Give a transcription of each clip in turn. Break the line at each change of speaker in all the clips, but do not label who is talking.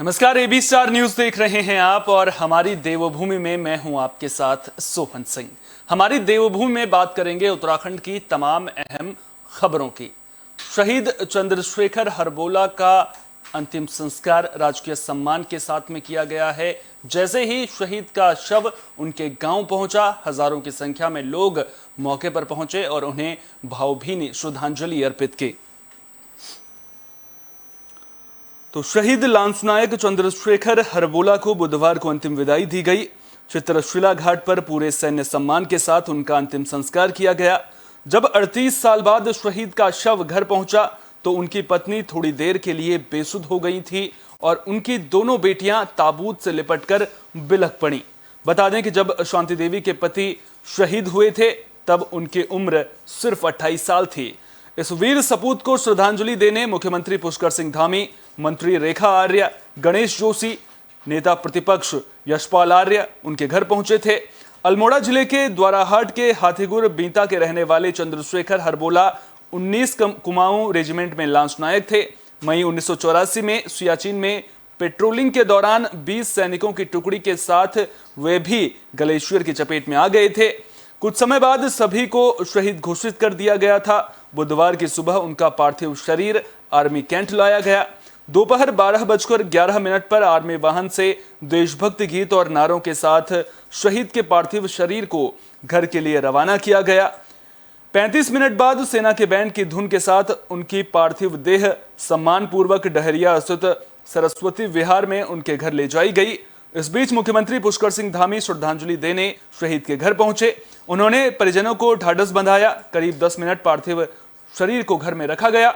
नमस्कार, AB star news देख रहे हैं आप और हमारी देवभूमि में मैं हूं आपके साथ सोहन सिंह। हमारी देवभूमि में बात करेंगे उत्तराखंड की तमाम अहम खबरों की। शहीद चंद्रशेखर हरबोला का अंतिम संस्कार राजकीय सम्मान के साथ में किया गया है। जैसे ही शहीद का शव उनके गांव पहुंचा, हजारों की संख्या में लोग मौके पर पहुंचे और उन्हें भावभीनी श्रद्धांजलि अर्पित की। तो शहीद लांसनायक चंद्रशेखर हरबोला को बुधवार को अंतिम विदाई दी गई। चित्रशिला घाट पर पूरे सैन्य सम्मान के साथ उनका अंतिम संस्कार किया गया। जब 38 साल बाद शहीद का शव घर पहुंचा तो उनकी पत्नी थोड़ी देर के लिए बेसुध हो गई थी और उनकी दोनों बेटियां ताबूत से लिपटकर बिलख पड़ी। बता दें कि जब शांति देवी के पति शहीद हुए थे तब उनकी उम्र सिर्फ 28 साल थी। इस वीर सपूत को श्रद्धांजलि देने मुख्यमंत्री पुष्कर सिंह धामी, मंत्री रेखा आर्य, गणेश जोशी, नेता प्रतिपक्ष यशपाल आर्य उनके घर पहुंचे थे। अल्मोड़ा जिले के द्वाराहाट के हाथीगुर बीता के रहने वाले चंद्रशेखर हरबोला 19 कुमाऊं रेजिमेंट में लांसनायक थे। मई 1984 में सियाचिन में पेट्रोलिंग के दौरान 20 सैनिकों की टुकड़ी के साथ वे भी ग्लेशियर की चपेट में आ गए थे। कुछ समय बाद सभी को शहीद घोषित कर दिया गया था। बुधवार की सुबह उनका पार्थिव शरीर आर्मी कैंट लाया गया। दोपहर 12:11 पर आर्मी वाहन से देशभक्ति गीत और नारों के साथ शहीद के पार्थिव शरीर को घर के लिए रवाना किया गया। 35 मिनट बाद सेना के बैंड की धुन के साथ उनकी पार्थिव देह सम्मान पूर्वक डहरिया स्थित सरस्वती विहार में उनके घर ले जाई गई। इस बीच मुख्यमंत्री पुष्कर सिंह धामी श्रद्धांजलि देने शहीद के घर पहुंचे। उन्होंने परिजनों को ढाढ़स बंधाया। करीब 10 मिनट पार्थिव शरीर को घर में रखा गया।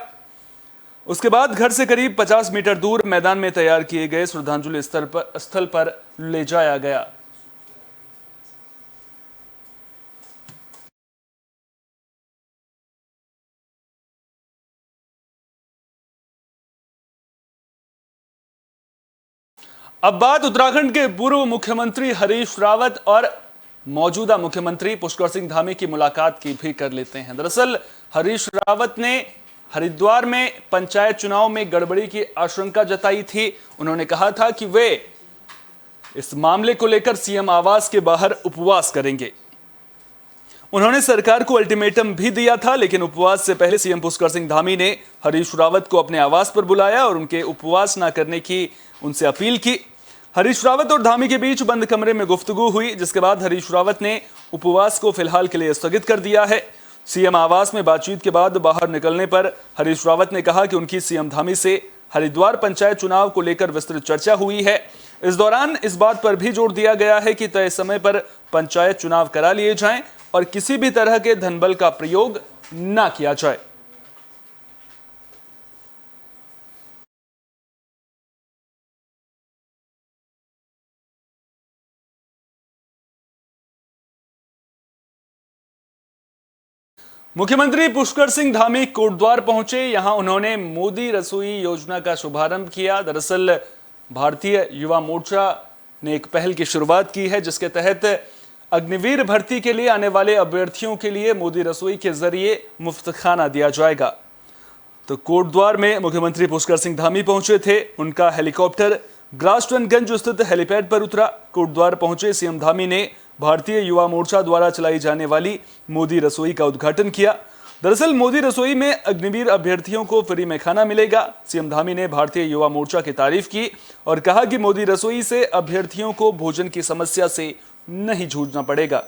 उसके बाद घर से करीब 50 मीटर दूर मैदान में तैयार किए गए श्रद्धांजलि स्थल पर ले जाया गया। अब बात उत्तराखंड के पूर्व मुख्यमंत्री हरीश रावत और मौजूदा मुख्यमंत्री पुष्कर सिंह धामी की मुलाकात की भी कर लेते हैं। दरअसल हरीश रावत ने हरिद्वार में पंचायत चुनाव में गड़बड़ी की आशंका जताई थी। उन्होंने कहा था कि वे इस मामले को लेकर सीएम आवास के बाहर उपवास करेंगे। उन्होंने सरकार को अल्टीमेटम भी दिया था, लेकिन उपवास से पहले सीएम पुष्कर सिंह धामी ने हरीश रावत को अपने आवास पर बुलाया और उनके उपवास न करने की उनसे अपील की। हरीश रावत और धामी के बीच बंद कमरे में गुफ्तगू हुई, जिसके बाद हरीश रावत ने उपवास को फिलहाल के लिए स्थगित कर दिया है। सीएम आवास में बातचीत के बाद बाहर निकलने पर हरीश रावत ने कहा कि उनकी सीएम धामी से हरिद्वार पंचायत चुनाव को लेकर विस्तृत चर्चा हुई है। इस दौरान इस बात पर भी जोर दिया गया है कि तय समय पर पंचायत चुनाव करा लिए जाएं और किसी भी तरह के धनबल का प्रयोग न किया जाए। मुख्यमंत्री पुष्कर सिंह धामी कोटद्वार पहुंचे। यहां उन्होंने मोदी रसोई योजना का शुभारंभ किया। दरअसल भारतीय युवा मोर्चा ने एक पहल की शुरुआत की है, जिसके तहत अग्निवीर भर्ती के लिए आने वाले अभ्यर्थियों के लिए मोदी रसोई के जरिए मुफ्त खाना दिया जाएगा। तो कोटद्वार में मुख्यमंत्री पुष्कर सिंह धामी पहुंचे थे। उनका हेलीकॉप्टर ग्रासटनगंज स्थित हेलीपैड पर उतरा। कोटद्वार पहुंचे सीएम धामी ने भारतीय युवा मोर्चा द्वारा चलाई जाने वाली मोदी रसोई का उद्घाटन किया। दरअसल मोदी रसोई में अग्निवीर अभ्यर्थियों को फ्री में खाना मिलेगा। सीएम धामी ने भारतीय युवा मोर्चा की तारीफ की और कहा कि मोदी रसोई से अभ्यर्थियों को भोजन की समस्या से नहीं जूझना पड़ेगा।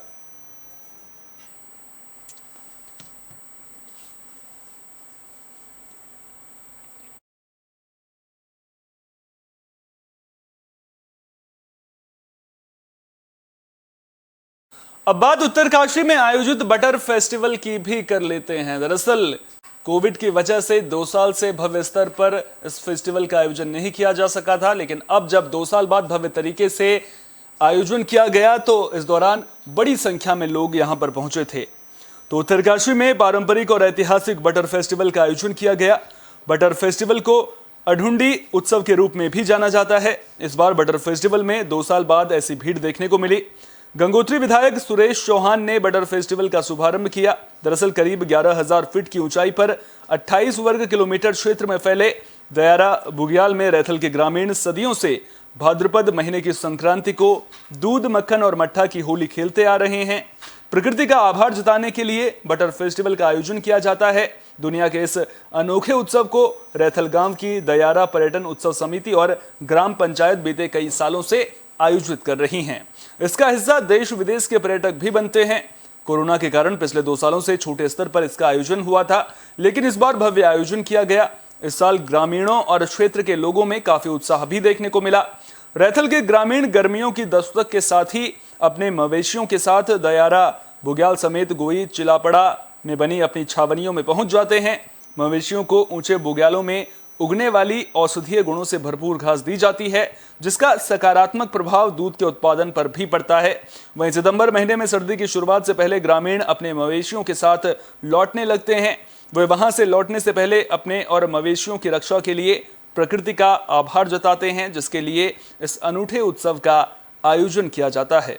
अब बात उत्तरकाशी में आयोजित बटर फेस्टिवल की भी कर लेते हैं। दरअसल कोविड की वजह से 2 साल से भव्य स्तर पर इस फेस्टिवल का आयोजन नहीं किया जा सका था, लेकिन अब जब 2 साल बाद भव्य तरीके से आयोजन किया गया तो इस दौरान बड़ी संख्या में लोग यहां पर पहुंचे थे। तो उत्तरकाशी में पारंपरिक और ऐतिहासिक बटर फेस्टिवल का आयोजन किया गया। बटर फेस्टिवल को अढुंडी उत्सव के रूप में भी जाना जाता है। इस बार बटर फेस्टिवल में 2 साल बाद ऐसी भीड़ देखने को मिली। गंगोत्री विधायक सुरेश चौहान ने बटर फेस्टिवल का शुभारंभ किया। दरअसल करीब 11,000 फीट की ऊंचाई पर 28 वर्ग किलोमीटर क्षेत्र में फैले दयारा बुग्याल में रैथल के ग्रामीण सदियों से भाद्रपद महीने की संक्रांति को दूध, मक्खन और मट्ठा की होली खेलते आ रहे हैं। प्रकृति का आभार जताने के लिए बटर फेस्टिवल का आयोजन किया जाता है। दुनिया के इस अनोखे उत्सव को रैथल गांव की दयारा पर्यटन उत्सव समिति और ग्राम पंचायत बीते कई सालों से आयोजित कर रही हैं। इसका हिस्सा देश विदेश के पर्यटक भी बनते हैं। कोरोना के कारण पिछले 2 सालों से छोटे स्तर पर इसका आयोजन हुआ था, लेकिन इस बार भव्य आयोजन किया गया। इस साल ग्रामीणों और क्षेत्र के लोगों में काफी उत्साह भी देखने को मिला। रैथल के ग्रामीण गर्मियों की दस्तक के साथ ही अपने मवेशियों के साथ दयारा बुग्याल समेत गोई चिलापड़ा में बनी अपनी छावनियों में पहुंच जाते हैं। मवेशियों को ऊंचे बुग्यालों में उगने वाली औषधीय गुणों से भरपूर घास दी जाती है, जिसका सकारात्मक प्रभाव दूध के उत्पादन पर भी पड़ता है। वहीं सितंबर महीने में सर्दी की शुरुआत से पहले ग्रामीण अपने मवेशियों के साथ लौटने लगते हैं। वे वहां से लौटने से पहले अपने और मवेशियों की रक्षा के लिए प्रकृति का आभार जताते हैं, जिसके लिए इस अनूठे उत्सव का आयोजन किया जाता है।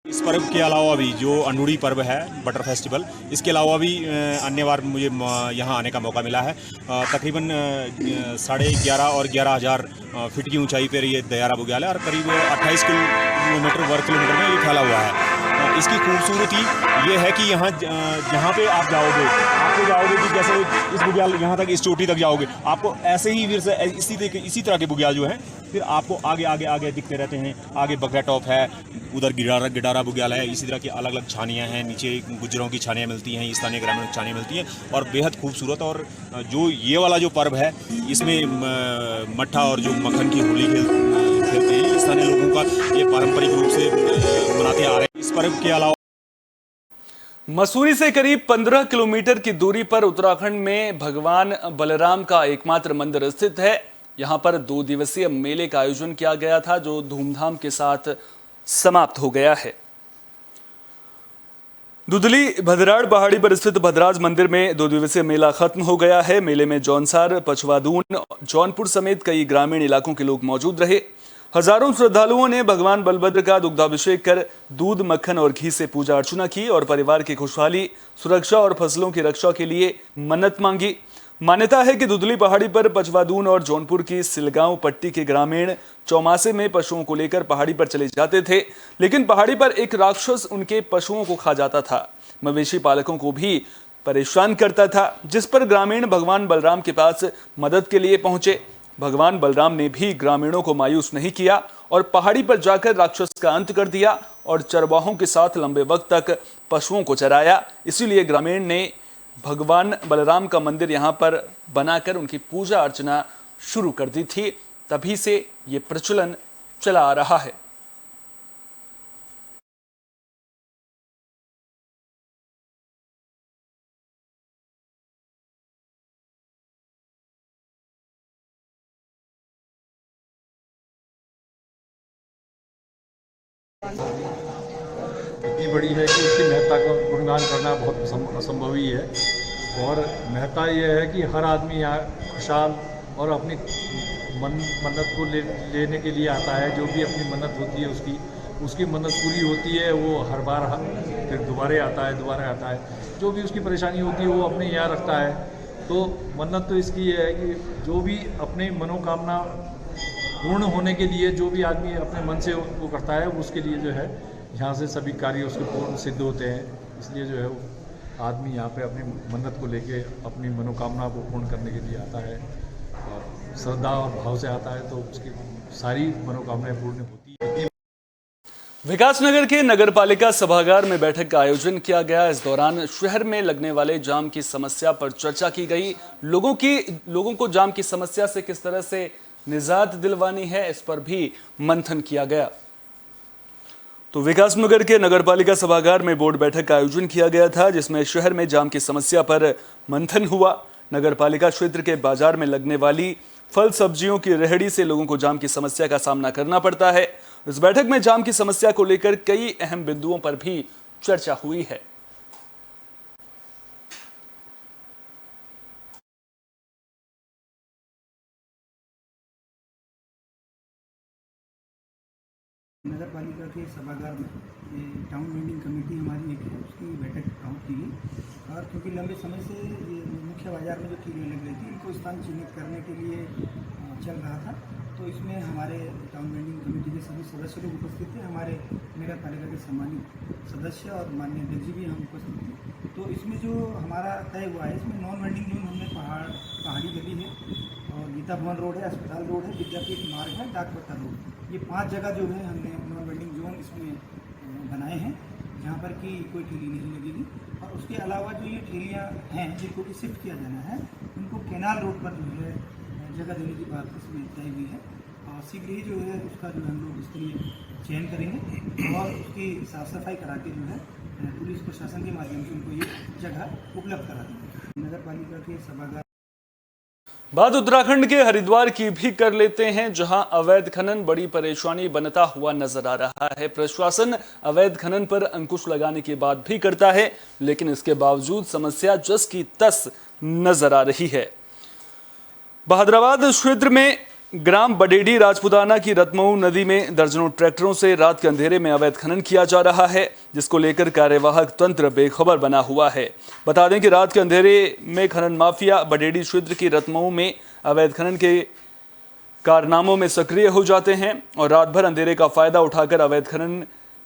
इस पर्व के अलावा भी जो अनूड़ी पर्व है बटर फेस्टिवल, इसके अलावा भी अन्य बार मुझे यहाँ आने का मौका मिला है। तकरीबन 11.5 और 11,000 फीट की ऊंचाई पर ये दयारा बुग्याल है और करीब 28 किलोमीटर वर्ग किलोमीटर में ये फैला हुआ है। इसकी खूबसूरती ये है कि यहाँ जहाँ पे आप जाओगे, आपको जाओगे कि जैसे इस बुग्याल यहाँ तक, इस चोटी तक जाओगे, आपको ऐसे ही फिर से इसी तरह के बुग्याल जो हैं फिर आपको आगे आगे आगे दिखते रहते हैं। आगे बकरा टॉप है, उधर गिडारा बुग्याल है। इसी तरह की अलग अलग छानियाँ हैं। नीचे गुज्जरों की छानियाँ मिलती हैं, स्थानीय ग्रामीण छानियाँ मिलती हैं और बेहद खूबसूरत। और जो ये वाला जो पर्व है, इसमें मट्ठा और जो मक्खन की होली खेलते हैं, स्थानीय लोगों का ये पारंपरिक रूप से मनाते आ रहे हैं। इस पर्व के अलावा
मसूरी से करीब 15 किलोमीटर की दूरी पर उत्तराखंड में भगवान बलराम का एकमात्र मंदिर स्थित है। यहां पर 2 दिवसीय मेले का आयोजन किया गया था, जो धूमधाम के साथ समाप्त हो गया है। दुधली भद्राड़ पहाड़ी पर स्थित भद्राज मंदिर में 2 दिवसीय मेला खत्म हो गया है। मेले में जौनसार, पचवादून, जौनपुर समेत कई ग्रामीण इलाकों के लोग मौजूद रहे। हजारों श्रद्धालुओं ने भगवान बलभद्र का दुग्धाभिषेक कर दूध, मक्खन और घी से पूजा अर्चना की और परिवार की खुशहाली, सुरक्षा और फसलों की रक्षा के लिए मन्नत मांगी। मान्यता है कि दुधली पहाड़ी पर पचवादून और जौनपुर की सिलगांव पट्टी के ग्रामीण चौमासे में पशुओं को लेकर पहाड़ी पर चले जाते थे, लेकिन पहाड़ी पर एक राक्षस उनके पशुओं को खा जाता था। मवेशी पालकों को भी परेशान करता था, जिस पर ग्रामीण भगवान बलराम के पास मदद के लिए पहुंचे। भगवान बलराम ने भी ग्रामीणों को मायूस नहीं किया और पहाड़ी पर जाकर राक्षस का अंत कर दिया और चरवाहों के साथ लंबे वक्त तक पशुओं को चराया। इसीलिए ग्रामीण ने भगवान बलराम का मंदिर यहां पर बनाकर उनकी पूजा अर्चना शुरू कर दी थी। तभी से ये प्रचलन चला आ रहा है।
इतनी बड़ी है कि उसकी महत्ता का गुणगान करना बहुत असंभव ही है। और महत्ता यह है कि हर आदमी यहाँ खुशहाल और अपनी मन्नत को लेने के लिए आता है। जो भी अपनी मन्नत होती है उसकी मन्नत पूरी होती है। वो हर बार फिर दोबारा आता है। जो भी उसकी परेशानी होती है वो अपने यहाँ रखता है। तो मन्नत तो इसकी ये है कि जो भी अपनी मनोकामना पूर्ण होने के लिए जो भी आदमी अपने मन से वो करता है, उसके लिए जो है यहाँ से सभी कार्य उसके पूर्ण सिद्ध होते हैं। इसलिए जो है वो आदमी यहाँ पे अपनी मन्नत को लेके अपनी मनोकामना को पूर्ण करने के लिए आता है और श्रद्धा और भाव से आता है, तो उसकी सारी मनोकामनाएं पूर्ण होती है।
विकासनगर के नगरपालिका सभागार में बैठक का आयोजन किया गया। इस दौरान शहर में लगने वाले जाम की समस्या पर चर्चा की गई। लोगों को जाम की समस्या से किस तरह से निजात दिलवानी है, इस पर भी मंथन किया गया। तो विकासनगर के नगरपालिका सभागार में बोर्ड बैठक का आयोजन किया गया था, जिसमें शहर में जाम की समस्या पर मंथन हुआ। नगरपालिका क्षेत्र के बाजार में लगने वाली फल सब्जियों की रेहड़ी से लोगों को जाम की समस्या का सामना करना पड़ता है। इस बैठक में जाम की समस्या को लेकर कई अहम बिंदुओं पर भी चर्चा हुई है।
नगर पालिका के सभागार में ये टाउन वेंडिंग कमेटी हमारी एक है, उसकी बैठक की गई। और क्योंकि लंबे समय से ये मुख्य बाजार में जो ठेलियाँ लग रही थी, इनको स्थान चिन्हित करने के लिए चल रहा था, तो इसमें हमारे टाउन वेंडिंग कमेटी के सभी सदस्य लोग उपस्थित थे। हमारे नगर पालिका के सम्मानित सदस्य और माननीय अध्यक्ष जी भी हम उपस्थित थे। तो इसमें जो हमारा तय हुआ है, इसमें नॉन वेंडिंग जोन हमने पहाड़ी गली है और गीता भवन रोड है, अस्पताल रोड है, विद्यापीठ मार्ग है, डाक पत्ता रोड, ये 5 जगह जो है हमने नॉन वेंडिंग जोन इसमें बनाए हैं, जहाँ पर कि कोई ठेली नहीं लगेगी। और उसके अलावा जो ये ठेलियाँ हैं जिनको कि शिफ्ट किया जाना है, उनको कैनाल रोड पर जो है जगह देने की बात इसमें तय हुई है। और शीघ्र ही जो है उसका जो हम लोग इसके लिए चयन करेंगे और उसकी साफ सफाई करा के जो है पुलिस प्रशासन के माध्यम से उनको ये जगह उपलब्ध करा देंगे। नगर पालिका के सभागार
बात उत्तराखंड के हरिद्वार की भी कर लेते हैं, जहां अवैध खनन बड़ी परेशानी बनता हुआ नजर आ रहा है। प्रशासन अवैध खनन पर अंकुश लगाने की बात भी करता है, लेकिन इसके बावजूद समस्या जस की तस नजर आ रही है। बहादुराबाद क्षेत्र में ग्राम बडेडी राजपुताना की रतमऊ नदी में दर्जनों ट्रैक्टरों से रात के अंधेरे में अवैध खनन किया जा रहा है, जिसको लेकर कार्यवाहक तंत्र बेखबर बना हुआ है। बता दें कि रात के अंधेरे में खनन माफिया बडेडी क्षेत्र की रतमऊ में अवैध खनन के कारनामों में सक्रिय हो जाते हैं और रात भर अंधेरे का फायदा उठाकर अवैध खनन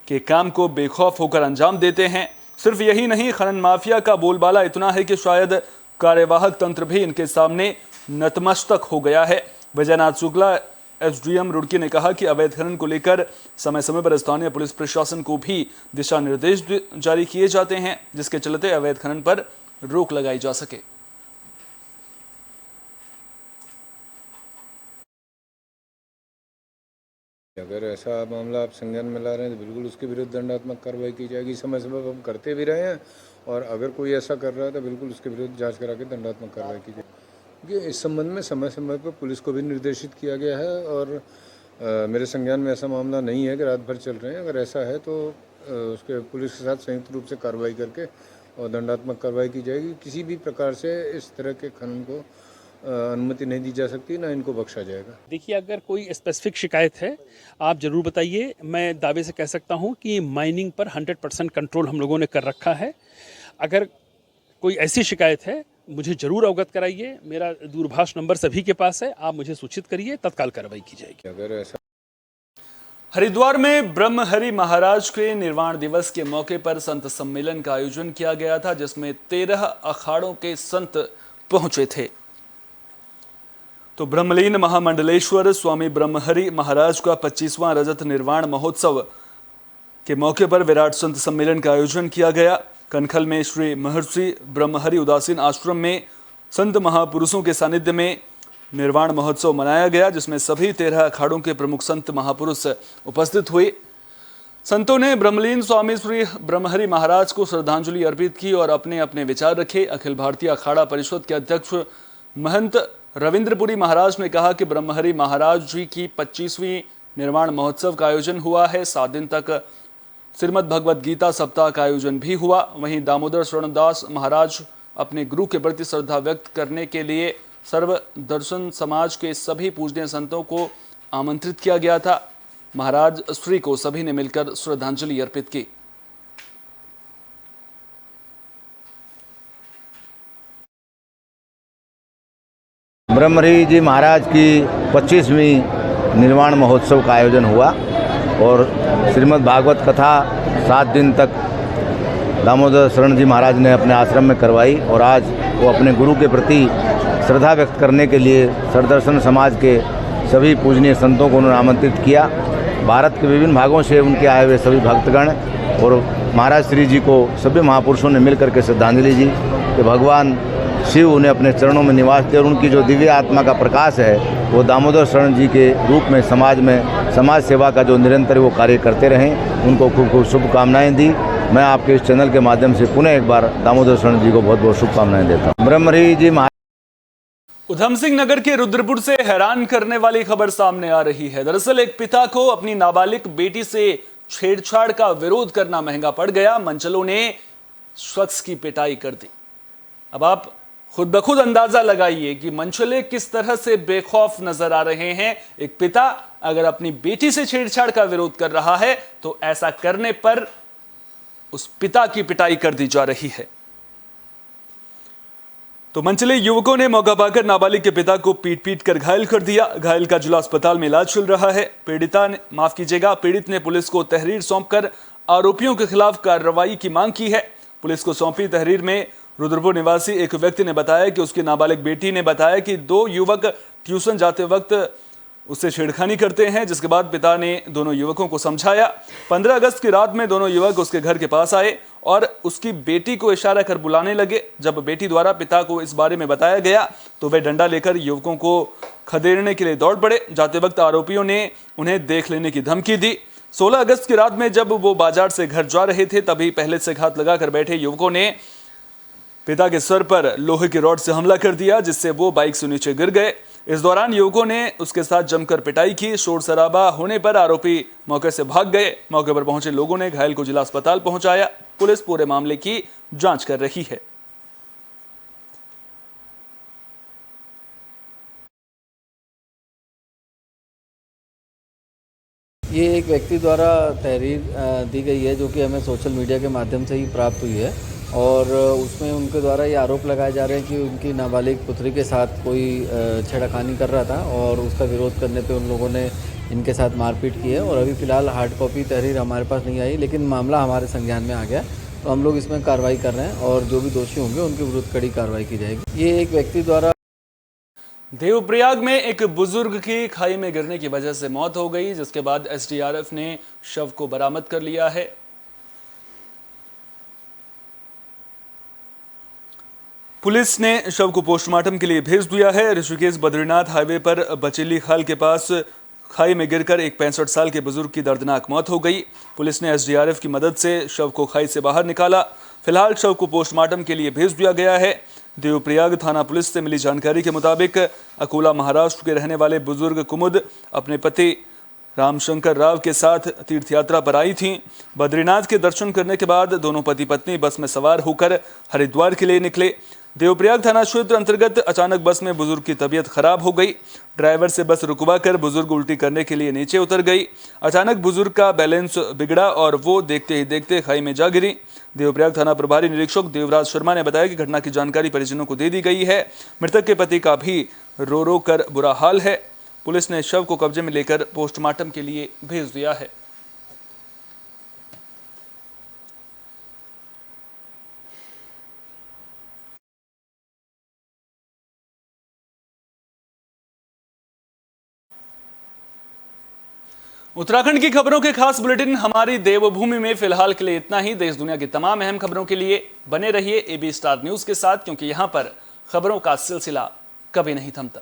के काम को बेखौफ होकर अंजाम देते हैं। सिर्फ यही नहीं, खनन माफिया का बोलबाला इतना है कि शायद कार्यवाहक तंत्र भी इनके सामने नतमस्तक हो गया है। वैजनाथ शुक्ला एसडीएम रुड़की ने कहा कि अवैध खनन को लेकर समय समय पर स्थानीय पुलिस प्रशासन को भी दिशा निर्देश जारी किए जाते हैं, जिसके चलते अवैध खनन पर रोक लगाई जा सके।
अगर ऐसा मामला आप संज्ञान में ला रहे हैं तो बिल्कुल उसके विरुद्ध दंडात्मक कार्रवाई की जाएगी। समय समय पर हम करते भी रहे हैं और अगर कोई ऐसा कर रहा है तो बिल्कुल उसके विरुद्ध जांच करा के दंडात्मक कार्रवाई की जाएगी। इस संबंध में समय समय पर पुलिस को भी निर्देशित किया गया है और मेरे संज्ञान में ऐसा मामला नहीं है कि रात भर चल रहे हैं। अगर ऐसा है तो उसके पुलिस के साथ संयुक्त रूप से कार्रवाई करके और दंडात्मक कार्रवाई की जाएगी। किसी भी प्रकार से इस तरह के खनन को अनुमति नहीं दी जा सकती, ना इनको बख्शा जाएगा।
देखिए, अगर कोई स्पेसिफिक शिकायत है आप ज़रूर बताइए। मैं दावे से कह सकता हूं कि माइनिंग पर 100% कंट्रोल हम लोगों ने कर रखा है। अगर कोई ऐसी शिकायत है मुझे जरूर अवगत कराइए। मेरा दूरभाष नंबर सभी के पास है, आप मुझे सूचित करिए, तत्काल कार्रवाई की जाएगी।
अगर ऐसा
हरिद्वार में ब्रह्महरि महाराज के निर्वाण दिवस के मौके पर संत सम्मेलन का आयोजन किया गया था, जिसमें 13 अखाड़ों के संत पहुंचे थे। तो ब्रह्मलीन महामंडलेश्वर स्वामी ब्रह्महरि महाराज का 25वां रजत निर्वाण महोत्सव के मौके पर विराट संत सम्मेलन का आयोजन किया गया। कनखल में श्री महर्षि ब्रह्महरि उदासीन आश्रम में संत महापुरुषों के सानिध्य में निर्वाण महोत्सव मनाया गया, जिसमें सभी 13 अखाड़ों के प्रमुख संत महापुरुष उपस्थित हुए। संतों ने ब्रह्मलीन स्वामी श्री ब्रह्महरि महाराज को श्रद्धांजलि अर्पित की और अपने अपने विचार रखे। अखिल भारतीय अखाड़ा परिषद के अध्यक्ष महंत रविंद्रपुरी महाराज ने कहा कि ब्रह्महरि महाराज जी की 25वीं निर्वाण महोत्सव का आयोजन हुआ है। 7 दिन तक श्रीमद् भगवद गीता सप्ताह का आयोजन भी हुआ। वहीं दामोदर शरणदास महाराज अपने गुरु के प्रति श्रद्धा व्यक्त करने के लिए सर्व दर्शन समाज के सभी पूजनीय संतों को आमंत्रित किया गया था। महाराज श्री को सभी ने मिलकर श्रद्धांजलि अर्पित की।
ब्रह्महरि जी महाराज की 25वीं निर्वाण महोत्सव का आयोजन हुआ और श्रीमद् भागवत कथा 7 दिन तक दामोदर शरण जी महाराज ने अपने आश्रम में करवाई और आज वो अपने गुरु के प्रति श्रद्धा व्यक्त करने के लिए सरदर्शन समाज के सभी पूजनीय संतों को उन्होंने आमंत्रित किया। भारत के विभिन्न भागों से उनके आए हुए सभी भक्तगण और महाराज श्री जी को सभी महापुरुषों ने मिलकर के श्रद्धांजलि दी कि भगवान शिव उन्हें अपने चरणों में निवास दे और उनकी जो दिव्य आत्मा का प्रकाश है वो दामोदर शरण जी के रूप में समाज सेवा का जो निरंतर वो कार्य करते रहें। उनको खूब खूब शुभकामनाएं दी। मैं आपके इस चैनल के माध्यम से पुनः एक बार दामोदर शरण जी को बहुत बहुत शुभकामनाएं देता हूँ। ब्रह्महरि जी
उधम सिंह नगर के रुद्रपुर से हैरान करने वाली खबर सामने आ रही है। दरअसल एक पिता को अपनी नाबालिग बेटी से छेड़छाड़ का विरोध करना महंगा पड़ गया। मंचलों ने शख्स की पिटाई कर दी। अब आप खुद ब खुद अंदाजा लगाइए कि मंचले किस तरह से बेखौफ नजर आ रहे हैं। एक पिता अगर अपनी बेटी से छेड़छाड़ का विरोध कर रहा है तो ऐसा करने पर उस पिता की पिटाई कर दी जा रही है। तो मंचले युवकों ने मौका पाकर नाबालिग के पिता को पीट कर घायल कर दिया। घायल का जिला अस्पताल में इलाज चल रहा है। पीड़ित ने पुलिस को तहरीर सौंपकर आरोपियों के खिलाफ कार्रवाई की मांग की है। पुलिस को सौंपी तहरीर में रुद्रपुर निवासी एक व्यक्ति ने बताया कि उसकी नाबालिग बेटी ने बताया कि 2 युवक ट्यूशन जाते वक्त उससे छेड़खानी करते हैं, जिसके बाद पिता ने दोनों युवकों को समझाया। 15 अगस्त की रात में दोनों युवक उसके घर के पास आए और उसकी बेटी को इशारा कर बुलाने लगे। जब बेटी द्वारा पिता को इस बारे में बताया गया तो वे डंडा लेकर युवकों को खदेड़ने के लिए दौड़ पड़े। जाते वक्त आरोपियों ने उन्हें देख लेने की धमकी दी। 16 अगस्त की रात में जब वो बाजार से घर जा रहे थे तभी पहले से घात लगाकर बैठे युवकों ने पिता के सर पर लोहे की रॉड से हमला कर दिया, जिससे वो बाइक से नीचे गिर गए। इस दौरान युवकों ने उसके साथ जमकर पिटाई की। शोर शराबा होने पर आरोपी मौके से भाग गए। मौके पर पहुंचे लोगों ने घायल को जिला अस्पताल पहुंचाया। पुलिस पूरे मामले की जांच कर रही है।
ये एक व्यक्ति द्वारा तहरीर दी गई है जो कि हमें सोशल मीडिया के माध्यम से ही प्राप्त हुई है और उसमें उनके द्वारा ये आरोप लगाए जा रहे हैं कि उनकी नाबालिग पुत्री के साथ कोई छेड़खानी कर रहा था और उसका विरोध करने पे उन लोगों ने इनके साथ मारपीट की है। और अभी फ़िलहाल हार्ड कॉपी तहरीर हमारे पास नहीं आई, लेकिन मामला हमारे संज्ञान में आ गया तो हम लोग इसमें कार्रवाई कर रहे हैं और जो भी दोषी होंगे उनके विरुद्ध कड़ी कार्रवाई की जाएगी। ये एक व्यक्ति द्वारा
देवप्रयाग में एक बुजुर्ग की खाई में गिरने की वजह से मौत हो गई, जिसके बाद एसडीआरएफ ने शव को बरामद कर लिया है। पुलिस ने शव को पोस्टमार्टम के लिए भेज दिया है। ऋषिकेश बद्रीनाथ हाईवे पर बचेली खाल के पास खाई में गिरकर एक 65 साल के बुजुर्ग की दर्दनाक मौत हो गई। पुलिस ने एसडीआरएफ की मदद से शव को खाई से बाहर निकाला। फिलहाल शव को पोस्टमार्टम के लिए भेज दिया गया है। देवप्रयाग थाना पुलिस से मिली जानकारी के मुताबिक अकोला महाराष्ट्र के रहने वाले बुजुर्ग कुमुद अपने पति रामशंकर राव के साथ तीर्थ यात्रा पर आई थीं। बद्रीनाथ के दर्शन करने के बाद दोनों पति पत्नी बस में सवार होकर हरिद्वार के लिए निकले। देवप्रयाग थाना क्षेत्र अंतर्गत अचानक बस में बुजुर्ग की तबीयत खराब हो गई। ड्राइवर से बस रुकवाकर बुजुर्ग उल्टी करने के लिए नीचे उतर गई। अचानक बुजुर्ग का बैलेंस बिगड़ा और वो देखते ही देखते खाई में जा गिरी। देवप्रयाग थाना प्रभारी निरीक्षक देवराज शर्मा ने बताया कि घटना की जानकारी परिजनों को दे दी गई है। मृतक के पति का भी रो कर बुरा हाल है। पुलिस ने शव को कब्जे में लेकर पोस्टमार्टम के लिए भेज दिया है। उत्तराखंड की खबरों के खास बुलेटिन हमारी देवभूमि में फिलहाल के लिए इतना ही। देश दुनिया की तमाम अहम खबरों के लिए बने रहिए AB स्टार न्यूज के साथ, क्योंकि यहां पर खबरों का सिलसिला कभी नहीं थमता।